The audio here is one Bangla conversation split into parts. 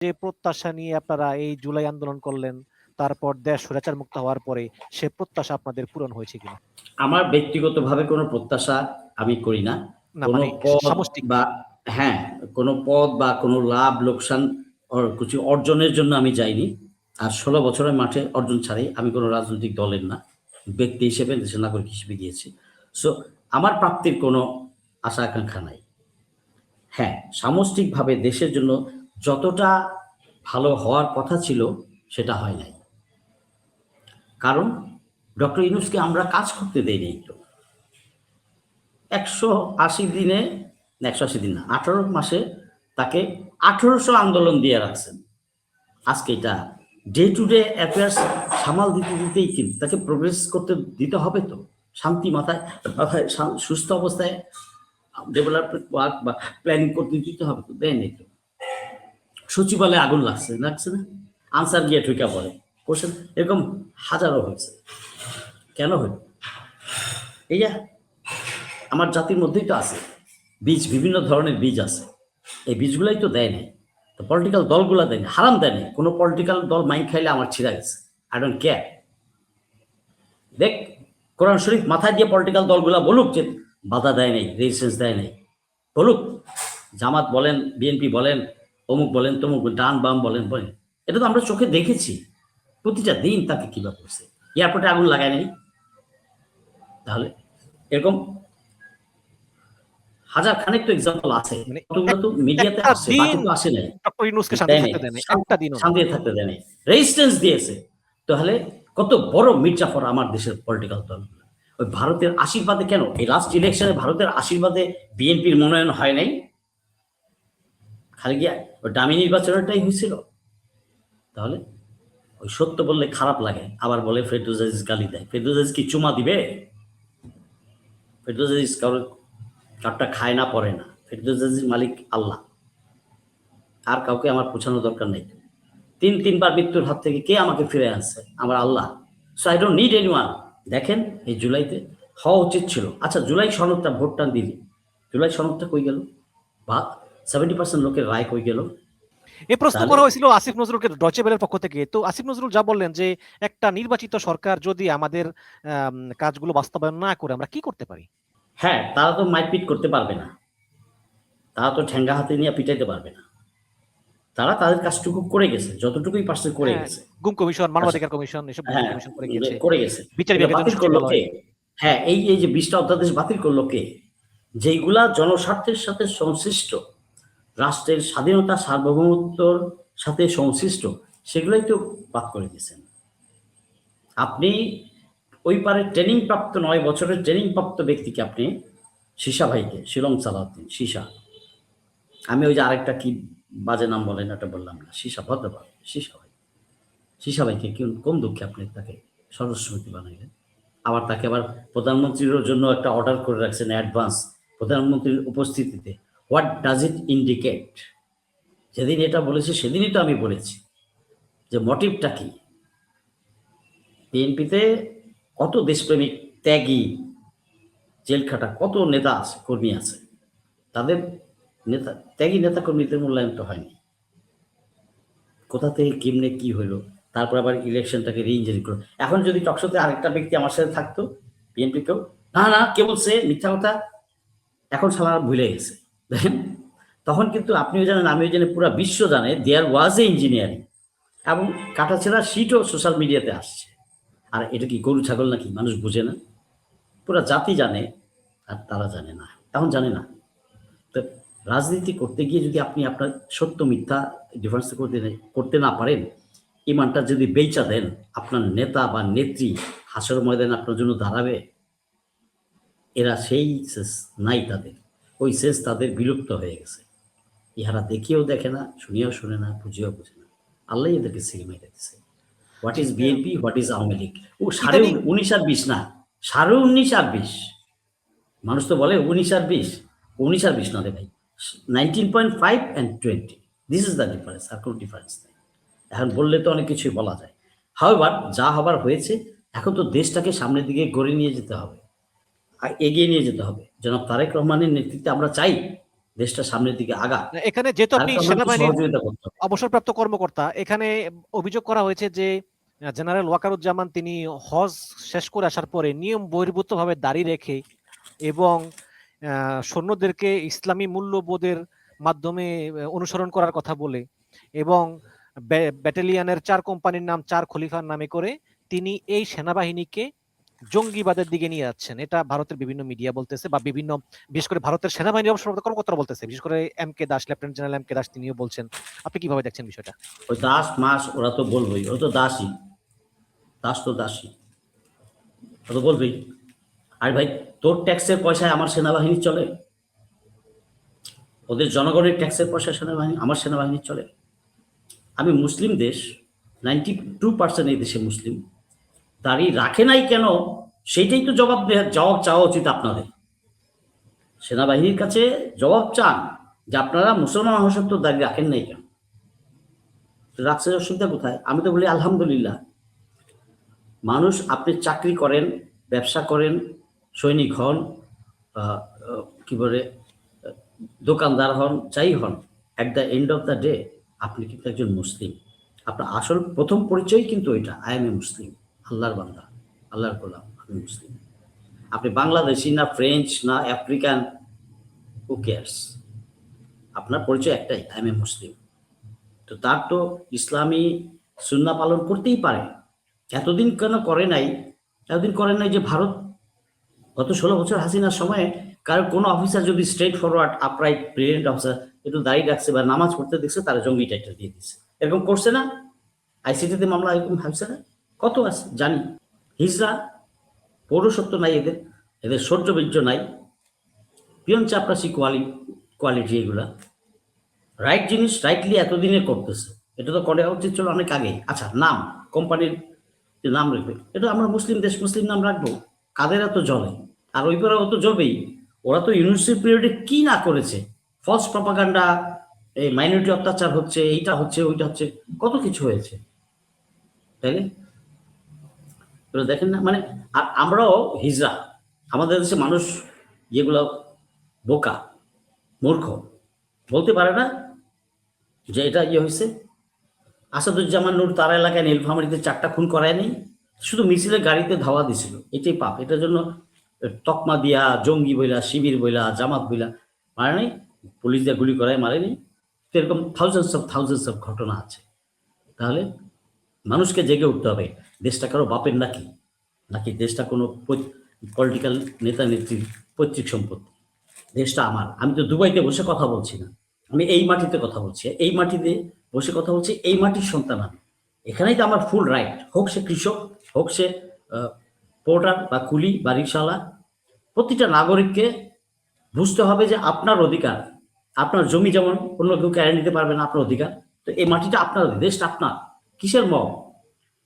যে প্রত্যাশা নিয়ে আপনারা এই জুলাই আন্দোলন করলেন, তারপর দেশ স্বৈরাচার মুক্ত হওয়ার পরে সে প্রত্যাশা আপনাদের পূরণ হয়েছে কিনা? আমার ব্যক্তিগতভাবে কোনো প্রত্যাশা আমি করি না। না কোনো মানে পদ সামষ্টিক। বা হ্যাঁ, কোনো পদ বা কোনো লাভ লোকসান কিছু অর্জনের জন্য আমি যাইনি। আর 16 বছরের মাঠে অর্জন ছাড়াই আমি কোনো রাজনৈতিক দলের না। ব্যক্তি হিসেবে দেশের নাগরিক হিসেবে গিয়েছি। সো আমার প্রাপ্তির কোনো আশা আকাঙ্ক্ষা নাই। হ্যাঁ, সামষ্টিকভাবে দেশের জন্য যতটা ভালো হওয়ার কথা ছিল সেটা হয় নাই। কারণ ডক্টর ইউনূসকে আমরা কাজ করতে দেইনি তো। 180 দিনে, 180 দিন না, 18 মাসে তাকে 1800 আন্দোলন দিয়ে রাখছেন। আজকে এটা ডে টু ডে অ্যাফেয়ার্স সামাল দিতে দিতেই কিন্তু তাকে প্রোগ্রেস করতে দিতে হবে তো। শান্তি মাথায় সুস্থ অবস্থায় ডেভেলপমেন্ট ওয়ার্ক বা প্ল্যানিং করতে দিতে হবে তো, দেয় নেই তো। সচিবালয়ে আগুন লাগছে না, আনসার গিয়ে ঠুকা পড়ে, কোশ্চেন এরকম হাজারো হয়েছে। কেন হইল? এই যে আমার জাতির মধ্যেই তো আছে বীজ, বিভিন্ন ধরনের বীজ আছে, এই বীজগুলাই তো দেয় নাই। তো পলিটিক্যাল দলগুলো দেয় না, হারাম দেয় নাই। কোনো পলিটিক্যাল দল মাইন্ড খাইলে আমার ছিঁড়া গেছে, আই ডোন্ট কেয়ার। দেখ, কোরআন শরীফ মাথায় দিয়ে পলিটিক্যাল দলগুলা বলুক যে বাধা দেয় নাই, রেজিস্ট্যান্স দেয় নাই, বলুক। জামাত বলেন, বিএনপি বলেন, অমুক বলেন, তমুক, ডান বাম বলেন, এটা তো আমরা চোখে দেখেছি। প্রতিটা দিন তাকে কিভাবে করছে, এয়ারপোর্টে আগুন লাগায় নাই। তাহলে এরকম হাজার খানেক তো এক্সাম্পল আছে, মানে কতগুলো তো মিডিয়াতে আসছে, বাকি তো আসে নাই। ডক্টর ইউনূসকে শান্তি থাকতে দেন একটা দিনও, শান্তি থাকতে দেয় নাই, রেজিস্ট্যান্স দিয়েছে। তাহলে কত বড় মির্জাফর আমার দেশের পলিটিক্যাল দল। ওই ভারতের আশীর্বাদে, কেন এই লাস্ট ইলেকশনে ভারতের আশীর্বাদে বিএনপির মনোনয়ন হয় নাই? খালি গিয়া ওই ডামি নির্বাচনটাই হয়েছিল। তাহলে ওই সত্য বললে খারাপ লাগে, আবার বলে ফেরদৌস আজিজ গালি দেয়। ফেরদৌস আজিজ কি চুমা দিবে? ফেরদৌস আজিজ কারটা খায় না, পড়ে না। ফেরদৌস আজিজ মালিক আল্লাহ, আর কাউকে আমার পৌঁছানোর দরকার নেই। তিনবার মৃত্যুর হাত থেকে কে আমাকে ফিরে আনছে? আমার Allah. So I don't need anyone. দেখেন, এই জুলাইতে হওয়া উচিত ছিল। আচ্ছা, জুলাই সনদটা ভোটটা দিলি, জুলাই সনদটা কই গেল? বা 70% লোকের রায় কই গেল? এই প্রশ্ন করা হয়েছিল আসিফ নজরুলকে ডয়চে ভেলের পক্ষ থেকে। তো আসিফ নজরুল যা বললেন যে একটা নির্বাচিত সরকার যদি আমাদের কাজগুলো বাস্তবায়ন না করে আমরা কি করতে পারি? হ্যাঁ, তারা তো মারপিট করতে পারবে না, তারা তো ঠেঙ্গা হাতে নিয়ে পিটাইতে পারবে না। তারা তাদের কাজটুকু করে গেছে, যতটুকুই পারছে করে গেছে। গুম কমিশন, মানবাধিকার কমিশন, এসব কমিশন করে গেছে। বিচার বিভাগের জন্য বাতিল করলো কে? হ্যাঁ, এই যে 20টা অধ্যাদেশ বাতিল করলো কে? যেইগুলা জনস্বার্থের সাথে সংশ্লিষ্ট, রাষ্ট্রের স্বাধীনতা সার্বভৌমত্বর সাথে সংশ্লিষ্ট, সেগুলোই তো বাদ করে দিয়েছেন। আপনি ওই পারে ট্রেনিং প্রাপ্ত 9 বছরের ট্রেনিং প্রাপ্ত ব্যক্তিকে, আপনি শীষা ভাইকে, শিলং সালাউদ্দিন শীষা, আমি ওই যে আরেকটা কি বাজে নাম বলেন ওটা বললাম না, শীষা ভদ্রবাদ, শীষা ভাইকে কোন দুঃখে আপনি তাকে সদস্যপতি বানাইলেন? আবার তাকে আবার প্রধানমন্ত্রীর জন্য একটা অর্ডার করে রাখছেন অ্যাডভান্স, প্রধানমন্ত্রীর উপস্থিতিতে। What does it indicate? যেদিন এটা বলেছি সেদিনই তো আমি বলেছি যে মোটিভটা কি। বিএনপিতে কত দেশপ্রেমিক, ত্যাগী, জেলখাটা কত নেতা আছে, কর্মী আছে, তাদের ত্যাগী নেতা কর্মীদের মূল্যায়ন তো হয়নি। কোথা থেকে কেমনে কি হইলো, তারপর আবার ইলেকশনটাকে রিইঞ্জিন করলো। এখন যদি টকশোতে আরেকটা ব্যক্তি আমার সাথে থাকতো, বিএনপি কেউ, না কে বলছে মিথ্যা কথা, এখন সালা ভুলে গেছে। দেখেন, তখন কিন্তু আপনিও জানেন, আমিও জানি, পুরো বিশ্ব জানে দেয়ার ওয়াজ এ ইঞ্জিনিয়ারিং, এবং কাটাছেঁড়া সিটও সোশ্যাল মিডিয়াতে আসছে। আর এটা কি গরু ছাগল নাকি? মানুষ বুঝে না? পুরো জাতি জানে, আর তারা জানে না, এখন জানে না। তো রাজনীতি করতে গিয়ে যদি আপনি আপনার সত্য মিথ্যা ডিফারেন্স করতে না পারেন, ইমানটা যদি বেচা দেন, আপনার নেতা বা নেত্রী হাসর ময়দানে আপনার জন্য দাঁড়াবে? এরা সেই সেন্স নাই তাদের, ওই সেন্স তাদের বিলুপ্ত হয়ে গেছে। ইহারা দেখিয়েও দেখে না, শুনিয়েও শুনে না, বুঝেও বুঝে না। আল্লাহ এদেরকে সিনেমাই দেখতেছে। What is BNP, what is Awami League? ও 19.5 আর 20 না, 19.5 আর 20। মানুষ তো বলে 19 আর 20, 19 আর 20 না রে ভাই, 19.5 and 20, this is the difference, আর কোনো ডিফারেন্স নেই। এখন বললে তো অনেক কিছুই বলা যায়। হাউএভার, যা হবার হয়েছে, এখন তো দেশটাকে সামনের দিকে গড়ে নিয়ে যেতে হবে, আর এগিয়ে নিয়ে যেতে হবে। জনাব তারেক রহমানের নেতৃত্বে আমরা চাই দেশটা সামনের দিকে আগা, এখানে যেহেতু আপনি তারপর আমাদের সেনাবাহিনীর সহযোগিতা করতে হবে। অবসরপ্রাপ্ত কর্মকর্তা, এখানে অভিযোগ করা হয়েছে যে জেনারেল ওয়াকারুজ্জামান তিনি হজ শেষ করে আসার পরে নিয়ম বহির্ভূতভাবে দাড়ি রেখে এবং সৈন্যদেরকে ইসলামী মূল্যবোধের মাধ্যমে অনুসরণ করার কথা বলে এবং ব্যাটালিয়নের 4 কোম্পানির নাম 4 খলিফার নামে করে তিনি এই সেনাবাহিনীকে জঙ্গিবাদের দিকে নিয়ে যাচ্ছেন। এটা ভারতের বিভিন্ন মিডিয়া বলতেছে, বা বিভিন্ন বিশেষ করে ভারতের সেনাবাহিনী অবসরপ্রাপ্ত কর্মকর্তারা বলতেছে, বিশেষ করে M K Das, lieutenant general M K Das তিনিও বলছেন। আপনি কিভাবে দেখছেন বিষয়টা? ওই দাস মাস ওরা তো বলবেই, ওরা তো দাসই, দাস তো দাসই, ওরা তো বলবেই। আর ভাই, তোর ট্যাক্সের পয়সায় আমার সেনাবাহিনী চলে? ওদের জনগণের ট্যাক্সের পয়সায় সেনাবাহিনী, আমার সেনাবাহিনী চলে? আমি মুসলিম দেশ, 92% এই দেশে মুসলিম, দাঁড়ি রাখে নাই কেন সেইটাই তো জবাব চাওয়া উচিত আপনাদের। সেনাবাহিনীর কাছে জবাব চান যে আপনারা মুসলমান মানুষের তো দাঁড়িয়ে রাখেন নাই কেন, রাখছে, অসুবিধা কোথায়? আমি তো বলি আলহামদুলিল্লাহ। মানুষ, আপনি চাকরি করেন, ব্যবসা করেন, সৈনিক হন, কি বলে দোকানদার হন, যাই হন, at the end of the day আপনি কিন্তু একজন মুসলিম। আপনার আসল প্রথম পরিচয় কিন্তু এটা, আই এম এ মুসলিম, আল্লাহর বান্দা, আল্লাহর গোলাম, আমি মুসলিম। আপনি বাংলাদেশি না ফ্রেঞ্চ না আফ্রিকান, হু কেয়ার্স, আপনার পরিচয় একটাই, আই এম এ মুসলিম। তো তার তো ইসলামী সুন্নাহ পালন করতেই পারে। এতদিন কেন করে নাই? এতদিন করেন নাই যে ভারত গত 16 বছর হাসিনার সময়ে কারো কোনো অফিসার যদি straight forward upright brilliant officer একটু দাঁড়িয়ে রাখছে বা নামাজ পড়তে দেখছে, তারা জঙ্গি টাইটেল দিয়ে দিচ্ছে। এরকম করছে না? আইসিটিতে মামলা এরকম ভাবছে না? কত আছে জানি। হিজড়া, পৌরসত্ব নাই এদের, এদের সহ্য বীর্য নাই, পিয়ন চাপরাসি কোয়ালিটি, এগুলা রাইট জিনিস রাইটলি এতদিনে করতেছে। এটা তো করা উচিত ছিল অনেক আগেই। আচ্ছা, নাম, কোম্পানির যে নাম রাখবে, এটা আমরা মুসলিম দেশ, মুসলিম নাম রাখবো? কাদের এত জ্বলে? আর ওই পরে তো জ্বলবেই। ওরা তো ইউনিভার্সিটি পিরিয়ডে কি না করেছে, ফলস প্রপাগান্ডা, এই মাইনরিটি অত্যাচার হচ্ছে, এইটা হচ্ছে, ওইটা হচ্ছে, কত কিছু হয়েছে, তাইলে দেখেন না? মানে আর আমরাও হিজড়া, আমাদের দেশে মানুষ যেগুলো বোকা মূর্খ, বলতে পারে না যে এটা হয়েছে। আসাদুজ্জামান নূর তার এলাকায় নীলফামারীতে 4টা খুন করায় নেই, শুধু মিছিলের গাড়িতে ধাওয়া দিছিল, এটাই পাপ। এটার জন্য তকমা দিয়া জঙ্গি বইলা, শিবির বইলা, জামাত বইলা মারে নেই, পুলিশ দিয়ে গুলি করায় মারে নেই। এরকম থাউজেন্ডস অফ ঘটনা আছে। তাহলে মানুষকে জেগে উঠতে হবে। দেশটা কারো বাপের নাকি? নাকি দেশটা কোনো পলিটিক্যাল নেতা নেত্রীর পৈতৃক সম্পত্তি? দেশটা আমার। আমি তো দুবাইতে বসে কথা বলছি না, আমি এই মাটিতে কথা বলছি, এই মাটিতে বসে কথা বলছি, এই মাটির সন্তান আমি। এখানেই তো আমার ফুল রাইট, হোক সে কৃষক, হোক সে পোর্টার বা কুলি বা রিক্সাওয়ালা। প্রতিটা নাগরিককে বুঝতে হবে যে আপনার অধিকার, আপনার জমি যেমন অন্য কেউ কেড়ে নিতে পারবে না, আপনার অধিকার। তো এই মাটিটা আপনার, দেশটা আপনার। কিসের মব?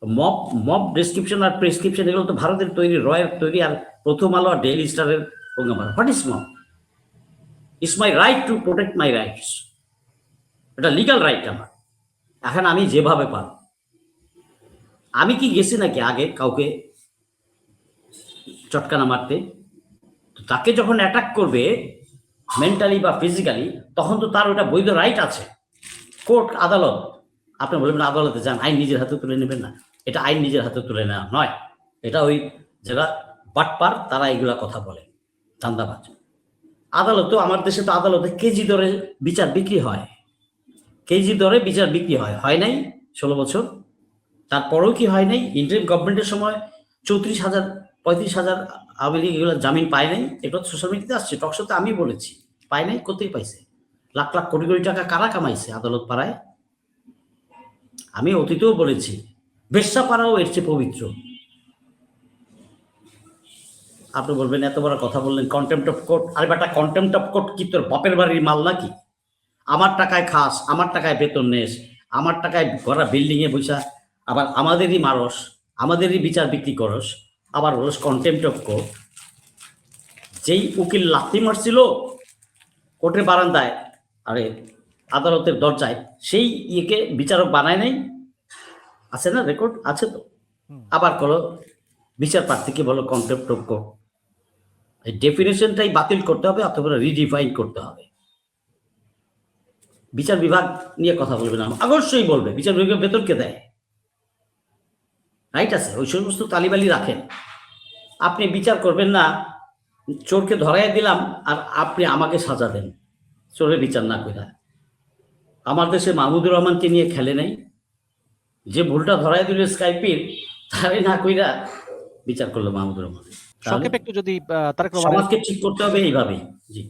মব মব ডেসক্রিপশন আর প্রেসক্রিপশন এগুলো তো ভারতের তৈরি, রয়ের তৈরি, আর প্রথম আলো আর ডেইলি স্টারের প্রোগ্রাম। What is mob? It's my right to protect my rights. এটা লিগাল রাইট আমার। এখন আমি যেভাবে পারব, আমি কি গেছি নাকি আগে কাউকে চটকানা মারতে? তো তাকে যখন অ্যাটাক করবে মেন্টালি বা ফিজিক্যালি, তখন তো তার ওটা বৈধ রাইট আছে। কোর্ট, আদালত, আপনি বলবেন আদালতে যান, আইন নিজের হাতে তুলে নেবেন না। এটা আইন নিজের হাতে তুলে নেওয়া নয়, এটা ওই যারা বাটপার তারা এগুলা কথা বলে, ধান্দাবাজ। আদালতেও, আমার দেশে তো আদালতে কেজি দরে বিচার বিক্রি হয়, কেজি দরে বিচার বিক্রি হয়। হয় নাই 16 বছর? তারপরেও কি হয় নাই? ইন্টারিম গভর্নমেন্টের সময় 34,000 35,000 আওয়ামী লীগ এগুলো জামিন পায় নাই। এটা সোশ্যাল মিডিয়াতে আসছে, টকশোতে আমি বলেছি, পায় নাই। কোথায় পাইছে? লাখ লাখ কোটি কোটি টাকা কারা কামাইছে আদালত পাড়ায়? আমি অতীতেও বলেছি, বেশ্যা পাড়াও এর চেয়ে পবিত্র। আপনি বলবেন এত বড় কথা বললেন, কন্টেম্পট অফ কোর্ট। আরে বেটা, কন্টেম্পট অফ কোর্ট কি তোর বাপের বাড়ির মাল নাকি? আমার টাকায় খাস, আমার টাকায় বেতন নেস, আমার টাকায় ঘোরা বিল্ডিংয়ে বৈশা, আবার আমাদেরই মারস, আমাদেরই বিচার বিক্রি করস, আবার বলস কন্টেম্পট অফ কোর্ট। যেই উকিল লাথি মারছিল কোর্টের বারান্দায়, আরে আদালতের দরজায়, সেই ইয়েকে বিচারক বানায় নাই? আছে না, রেকর্ড আছে তো? আবার করো বিচার প্রার্থীকে বলো কন্টেম্পট অফ কোর্ট। এই ডেফিনেশনটাই বাতিল করতে হবে অথবা রিডিফাইন করতে হবে। বিচার বিভাগ নিয়ে কথা বলবে না? অবশ্যই বলবে। বিচার বিভাগের বেতনকে দেয়, রাইট আছে। ওই সমস্ত তালিবালি রাখেন। আপনি বিচার করবেন না, চোরকে ধরাই দিলাম আর আপনি আমাকে সাজা দেন, চোরের বিচার না কইরা। আমার দেশে মাহমুদুর রহমানকে নিয়ে খেলে নাই, যে ভুলটা ধরাই দিল স্কাইপির, তারে না কইরা বিচার করলো মাহমুদুর রহমান। তাহলে সংক্ষেপে একটু যদি তারেক রহমানের সমাজকে ঠিক করতে হবে এইভাবেই। জি।